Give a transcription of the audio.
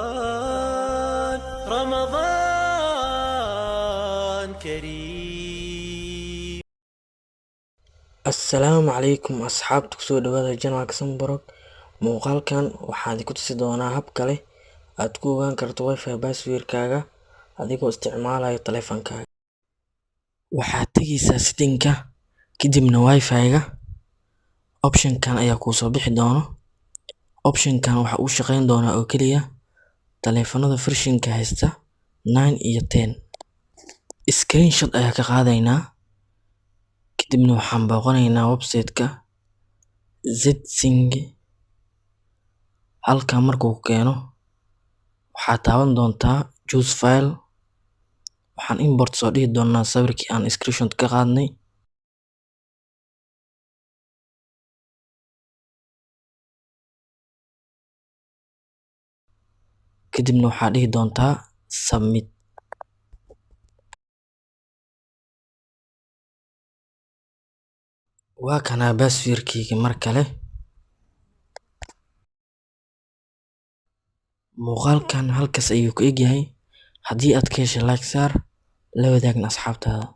رمضان رمضان كريم. Assalaamu calaykum asxaabta kusoo dhawaada janaalka Sambarog. Muuqaalkan waxaan ku tusi doonaa hab kale aad ku ogaan karto wifi passwordkaaga adigoo isticmaalaya taleefankaaga. Waxaad tagaysaa setting-ka kadibna wifi-ga option-kan ayaa kuu soo bixi doona. Option-kan waxa uu shaqeyn doonaa oo kaliya taleefanada version-ka haysta 9 iyo 10. Screenshot ayaa ka qaadaynaa kadibna waxaan booqanaynaa website-ka Zsing. Halka markuu keeno waxaad taaban doontaa choose file. Waxaan import soo dhihi doonaa sawirkii aan screenshot ka qaadnay. Kadibna waxaad dhihi doontaa submit. Waa kana passwordkayga mar kale. Muuqaalkan halkaas ayuu ku egyahay. Haddii aad ka heshay like saar, la wadaagna asxaabtaada.